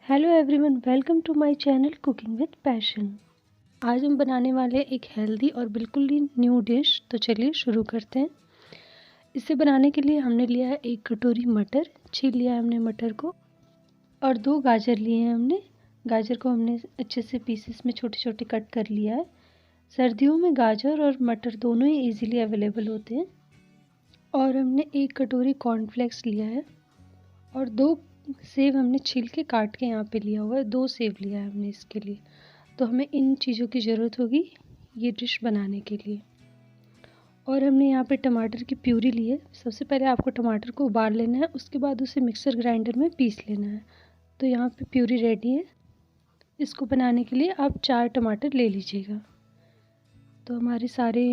Hello everyone, welcome to my channel cooking with passion. आज हम बनाने वाले एक हेल्दी और बिल्कुल ही न्यू डिश। तो चलिए शुरू करते हैं। इसे बनाने के लिए हमने लिया है 1 कटोरी मटर, छील लिया है हमने मटर को, और 2 गाजर लिए हैं हमने। गाजर को हमने अच्छे से पीसेस में छोटे छोटे कट कर लिया है। सर्दियों में गाजर और मटर दोनों ही ईजीली अवेलेबल होते हैं। और हमने 1 कटोरी कॉर्नफ्लेक्स लिया है, और 2 सेब हमने छील के काट के यहाँ पे लिया हुआ है। 2 सेब लिया है हमने इसके लिए। तो हमें इन चीज़ों की ज़रूरत होगी ये डिश बनाने के लिए। और हमने यहाँ पे टमाटर की प्यूरी ली है। सबसे पहले आपको टमाटर को उबाल लेना है, उसके बाद उसे मिक्सर ग्राइंडर में पीस लेना है। तो यहाँ पे प्यूरी रेडी है। इसको बनाने के लिए आप 4 टमाटर ले लीजिएगा। तो हमारे सारे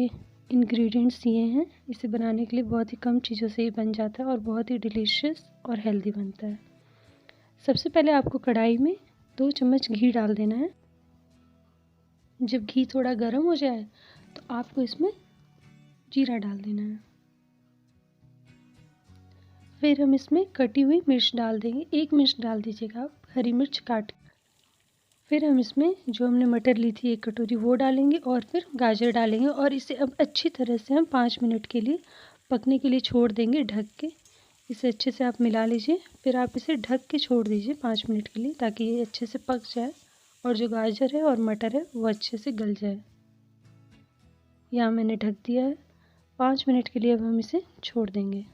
इंग्रेडिएंट्स ये हैं। इसे बनाने के लिए बहुत ही कम चीज़ों से ये बन जाता है और बहुत ही डिलीशियस और हेल्दी बनता है। सबसे पहले आपको कढ़ाई में 2 चम्मच घी डाल देना है। जब घी थोड़ा गर्म हो जाए तो आपको इसमें जीरा डाल देना है। फिर हम इसमें कटी हुई मिर्च डाल देंगे। 1 मिर्च डाल दीजिएगा आप, हरी मिर्च काट। फिर हम इसमें जो हमने मटर ली थी 1 कटोरी वो डालेंगे, और फिर गाजर डालेंगे, और इसे अब अच्छी तरह से हम 5 मिनट के लिए पकने के लिए छोड़ देंगे ढक के। इसे अच्छे से आप मिला लीजिए। फिर आप इसे ढक के छोड़ दीजिए 5 मिनट के लिए, ताकि ये अच्छे से पक जाए और जो गाजर है और मटर है वो अच्छे से गल जाए। यहाँ मैंने ढक दिया है 5 मिनट के लिए। अब हम इसे छोड़ देंगे,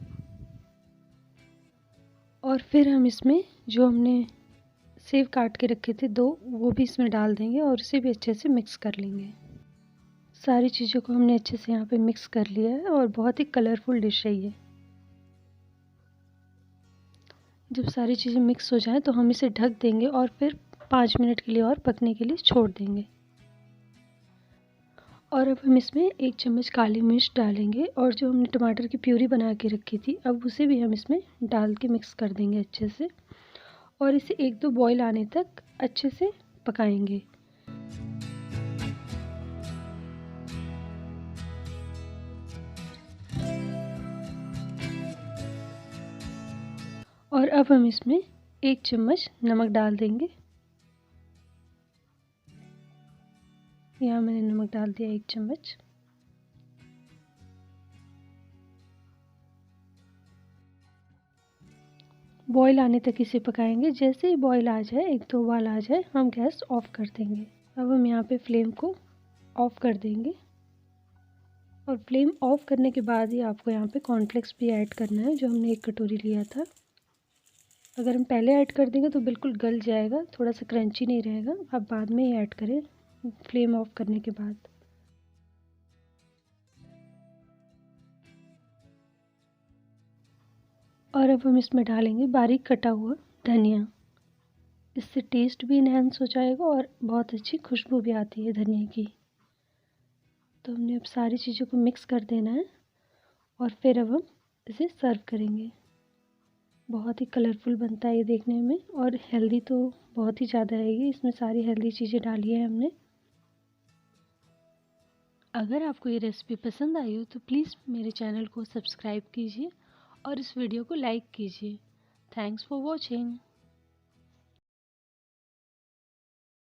और फिर हम इसमें जो हमने सेब काट के रखे थे 2, वो भी इसमें डाल देंगे और इसे भी अच्छे से मिक्स कर लेंगे। सारी चीज़ों को हमने अच्छे से यहाँ पे मिक्स कर लिया है, और बहुत ही कलरफुल डिश है ये। जब सारी चीज़ें मिक्स हो जाए तो हम इसे ढक देंगे और फिर 5 मिनट के लिए और पकने के लिए छोड़ देंगे। और अब हम इसमें 1 चम्मच काली मिर्च डालेंगे, और जो हमने टमाटर की प्यूरी बना के रखी थी अब उसे भी हम इसमें डाल के मिक्स कर देंगे अच्छे से, और इसे 1-2 बॉयल आने तक अच्छे से पकाएंगे। और अब हम इसमें 1 चम्मच नमक डाल देंगे। यहाँ मैंने नमक डाल दिया 1 चम्मच। बॉईल आने तक इसे पकाएंगे। जैसे ही बॉईल आ जाए, 1-2 उबाल आ जाए, हम गैस ऑफ कर देंगे। अब हम यहाँ पे फ्लेम को ऑफ कर देंगे, और फ्लेम ऑफ करने के बाद ही आपको यहाँ पे कॉर्नफ्लेक्स भी ऐड करना है, जो हमने 1 कटोरी लिया था। अगर हम पहले ऐड कर देंगे तो बिल्कुल गल जाएगा, थोड़ा सा क्रंची नहीं रहेगा। आप बाद में ही ऐड करें फ्लेम ऑफ करने के बाद। और अब हम इसमें डालेंगे बारीक कटा हुआ धनिया। इससे टेस्ट भी इन्हेंस हो जाएगा और बहुत अच्छी खुशबू भी आती है धनिया की। तो हमने अब सारी चीज़ों को मिक्स कर देना है, और फिर अब हम इसे सर्व करेंगे। बहुत ही कलरफुल बनता है ये देखने में, और हेल्दी तो बहुत ही ज़्यादा है ये। इसमें सारी हेल्दी चीज़ें डाली है हमने। अगर आपको ये रेसिपी पसंद आई हो तो प्लीज़ मेरे चैनल को सब्सक्राइब कीजिए और इस वीडियो को लाइक कीजिए। Thanks for watching.